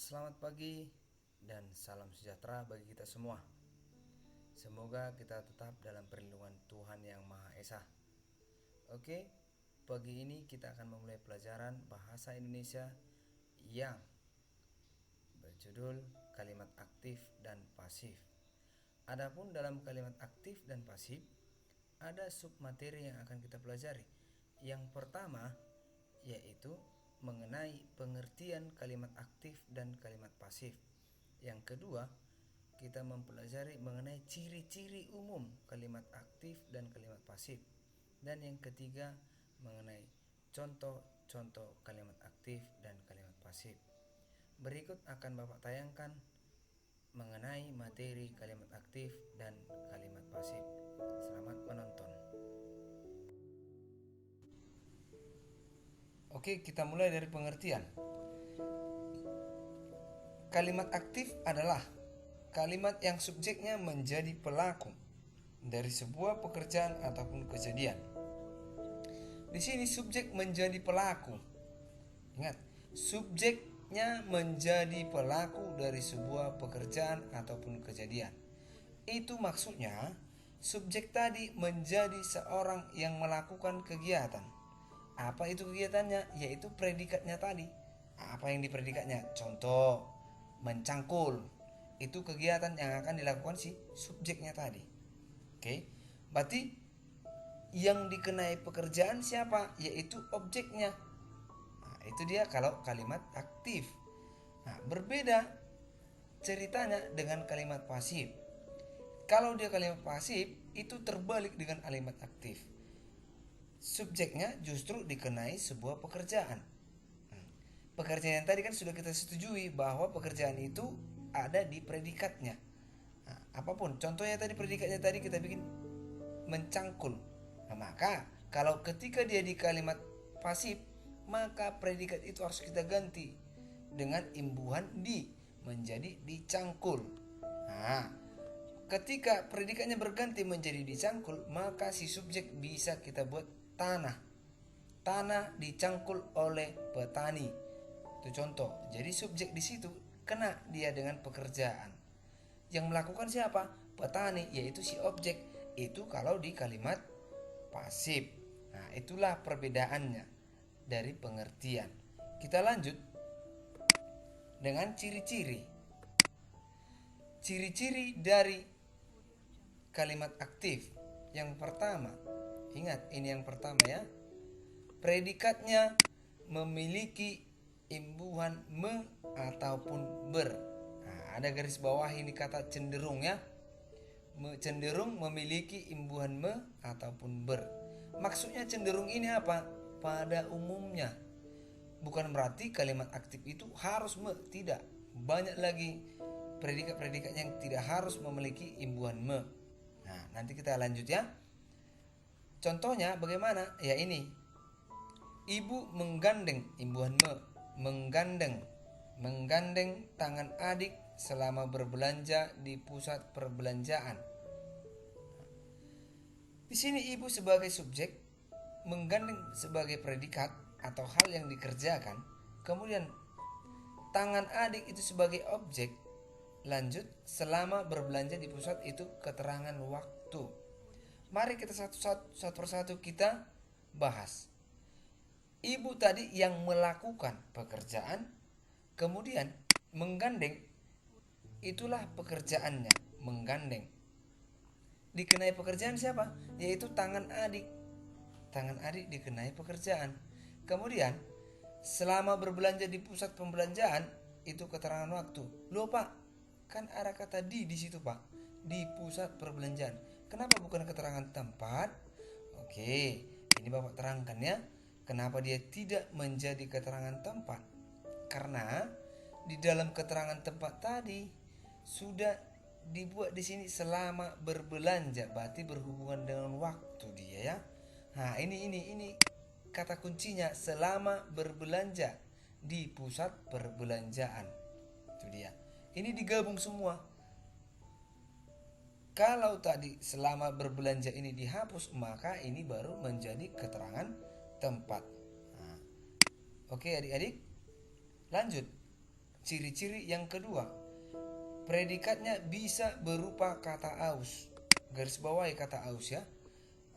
Selamat pagi dan salam sejahtera bagi kita semua. Semoga kita tetap dalam perlindungan Tuhan Yang Maha Esa. Oke, pagi ini kita akan memulai pelajaran bahasa Indonesia yang berjudul kalimat aktif dan pasif. Adapun dalam kalimat aktif dan pasif, ada submateri yang akan kita pelajari. Yang pertama yaitu mengenai pengertian kalimat aktif dan kalimat pasif. Yang kedua, kita mempelajari mengenai ciri-ciri umum kalimat aktif dan kalimat pasif. Dan yang ketiga, mengenai contoh-contoh kalimat aktif dan kalimat pasif. Berikut akan Bapak tayangkan mengenai materi kalimat aktif dan kalimat pasif. Selamat menonton. Oke, kita mulai dari pengertian. Kalimat aktif adalah kalimat yang subjeknya menjadi pelaku dari sebuah pekerjaan ataupun kejadian. Di sini subjek menjadi pelaku. Ingat, subjeknya menjadi pelaku dari sebuah pekerjaan ataupun kejadian. Itu maksudnya subjek tadi menjadi seorang yang melakukan kegiatan. Apa itu kegiatannya? Yaitu predikatnya tadi. Apa yang dipredikatnya? Contoh, mencangkul. Itu kegiatan yang akan dilakukan si subjeknya tadi. Oke. Berarti yang dikenai pekerjaan siapa? Yaitu objeknya. Nah, itu dia kalau kalimat aktif. Nah, berbeda ceritanya dengan kalimat pasif. Kalau dia kalimat pasif, itu terbalik dengan kalimat aktif. Subjeknya justru dikenai sebuah pekerjaan. Pekerjaan yang tadi kan sudah kita setujui bahwa pekerjaan itu ada di predikatnya. Nah, apapun, contohnya tadi predikatnya tadi kita bikin mencangkul. Nah, maka kalau ketika dia di kalimat pasif, maka predikat itu harus kita ganti dengan imbuhan di menjadi dicangkul. Nah, ketika predikatnya berganti menjadi dicangkul, maka si subjek bisa kita buat tanah. Tanah dicangkul oleh petani. Itu contoh. Jadi subjek di situ kena dia dengan pekerjaan. Yang melakukan siapa? Petani, yaitu si objek. Itu kalau di kalimat pasif. Nah, itulah perbedaannya dari pengertian. Kita lanjut dengan ciri-ciri. Ciri-ciri dari kalimat aktif. Yang pertama, ingat ini yang pertama ya. Predikatnya memiliki imbuhan me ataupun ber. Nah, ada garis bawah ini kata cenderung ya. Cenderung memiliki imbuhan me ataupun ber. Maksudnya cenderung ini apa? Pada umumnya. Bukan berarti kalimat aktif itu harus me, tidak. Banyak lagi predikat-predikat yang tidak harus memiliki imbuhan me. Nah, nanti kita lanjut ya. Contohnya bagaimana? Ya ini. Ibu menggandeng imbuhan me, menggandeng tangan adik selama berbelanja di pusat perbelanjaan. Di sini ibu sebagai subjek, menggandeng sebagai predikat atau hal yang dikerjakan, kemudian tangan adik itu sebagai objek. Lanjut, selama berbelanja di pusat itu keterangan waktu. Mari kita satu persatu kita bahas. Ibu tadi yang melakukan pekerjaan, kemudian menggandeng, itulah pekerjaannya, menggandeng. Dikenai pekerjaan siapa? Yaitu tangan adik. Tangan adik dikenai pekerjaan. Kemudian, selama berbelanja di pusat pembelanjaan, itu keterangan waktu. Loh Pak, kan ada kata di situ Pak, di pusat perbelanjaan. Kenapa bukan keterangan tempat? Oke, ini Bapak terangkan ya. Kenapa dia tidak menjadi keterangan tempat? Karena di dalam keterangan tempat tadi sudah dibuat di sini selama berbelanja, berarti berhubungan dengan waktu dia ya. Nah, ini kata kuncinya, selama berbelanja di pusat perbelanjaan. Itu dia. Ini digabung semua. Kalau tadi selama berbelanja ini dihapus, maka ini baru menjadi keterangan tempat. Nah, oke adik-adik, lanjut. ciri-ciri yang kedua, predikatnya bisa berupa kata aus. Garis bawahi kata aus ya.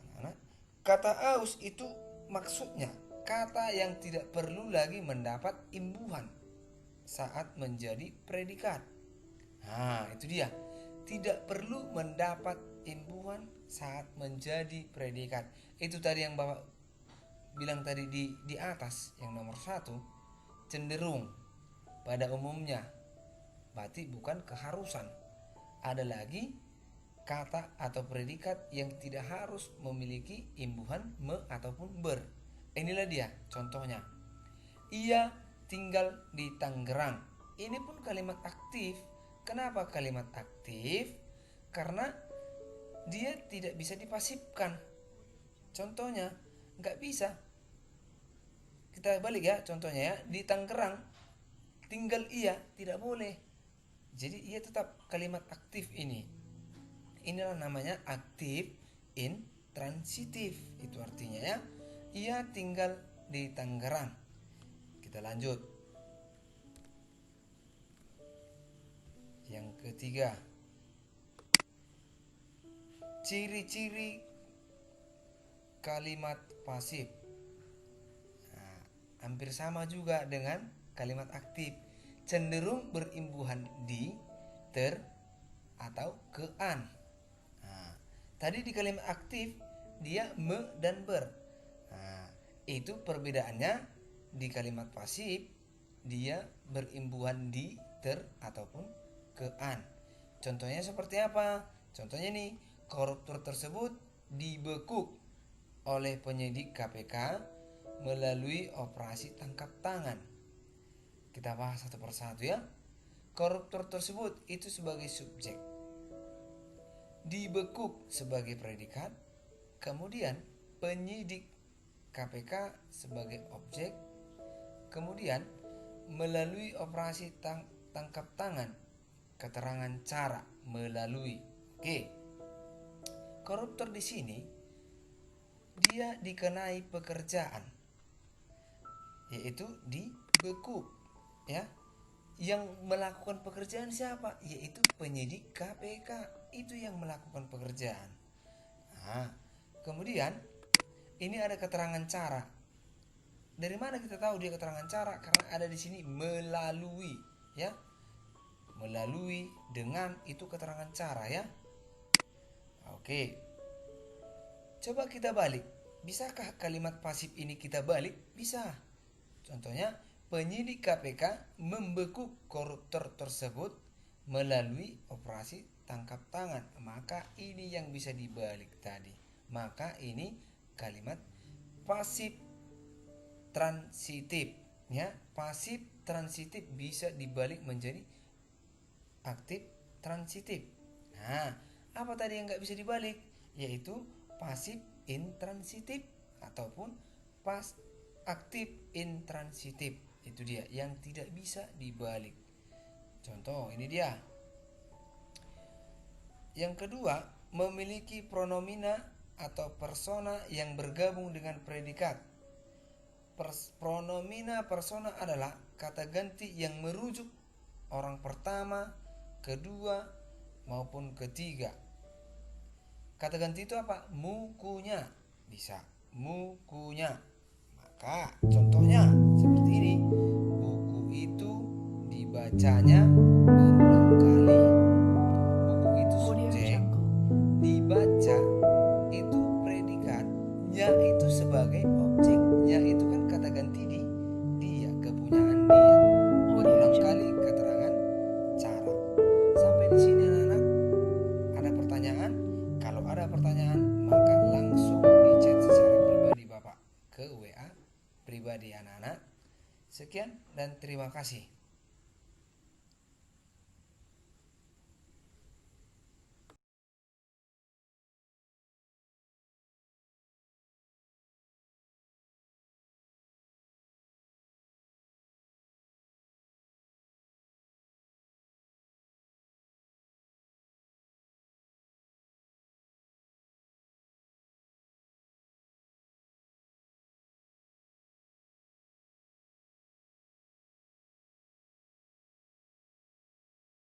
Anak-anak. Kata aus itu maksudnya kata yang tidak perlu lagi mendapat imbuhan saat menjadi predikat. Nah, itu dia. Tidak perlu mendapat imbuhan saat menjadi predikat. Itu tadi yang Bapak bilang tadi di atas, yang nomor 1, cenderung pada umumnya. Berarti bukan keharusan. Ada lagi kata atau predikat yang tidak harus memiliki imbuhan me ataupun ber. Inilah dia contohnya. Ia tinggal di Tangerang. Ini pun kalimat aktif. Kenapa kalimat aktif? Karena dia tidak bisa dipasifkan. Contohnya, nggak bisa. Kita balik ya, contohnya ya, di Tangerang tinggal ia, tidak boleh. Jadi ia tetap kalimat aktif ini. Inilah namanya aktif intransitif. Itu artinya ya, ia tinggal di Tangerang. Kita lanjut. Yang ketiga, ciri-ciri kalimat pasif. Nah, hampir sama juga dengan kalimat aktif. Cenderung berimbuhan di, ter, atau ke an. Nah, tadi di kalimat aktif dia me dan ber. Nah, itu perbedaannya. Di kalimat pasif dia berimbuhan di, ter, ataupun ke an. Contohnya seperti apa? Contohnya nih, koruptor tersebut dibekuk oleh penyidik KPK melalui operasi tangkap tangan. Kita bahas satu persatu ya. Koruptor tersebut itu sebagai subjek, dibekuk sebagai predikat, kemudian penyidik KPK sebagai objek, kemudian melalui operasi tangkap tangan, keterangan cara melalui. Oke. Koruptor di sini dia dikenai pekerjaan, yaitu dibekuk ya. Yang melakukan pekerjaan siapa? Yaitu penyidik KPK. Itu yang melakukan pekerjaan. Nah, kemudian ini ada keterangan cara. Dari mana kita tahu dia keterangan cara? Karena ada di sini melalui ya. Melalui, dengan, itu keterangan cara ya. Oke. Coba kita balik. Bisakah kalimat pasif ini kita balik? Bisa. Contohnya, penyidik KPK membekuk koruptor tersebut melalui operasi tangkap tangan. Maka ini yang bisa dibalik tadi. Maka ini kalimat pasif transitif ya. Pasif transitif bisa dibalik menjadi aktif transitif. Nah, apa tadi yang nggak bisa dibalik? Yaitu pasif intransitif ataupun aktif intransitif. Itu dia yang tidak bisa dibalik. Contoh, ini dia. Yang kedua, memiliki pronomina atau persona yang bergabung dengan predikat. Pronomina persona adalah kata ganti yang merujuk orang pertama, kedua, maupun ketiga. Kata ganti itu apa? Mukunya. Bisa. Mukunya. Maka contohnya seperti ini. Buku itu dibacanya berulang kali. Buku itu subjek, dibaca itu predikat, nya itu sebagai objek. Nya itu kan kata ganti di dia, kepunyaan dia. Berulang kali keterangan cara. Sampai di sini anak-anak. Ada pertanyaan? Kalau ada pertanyaan, maka langsung di chat secara pribadi Bapak ke WA pribadi anak-anak. Sekian dan terima kasih.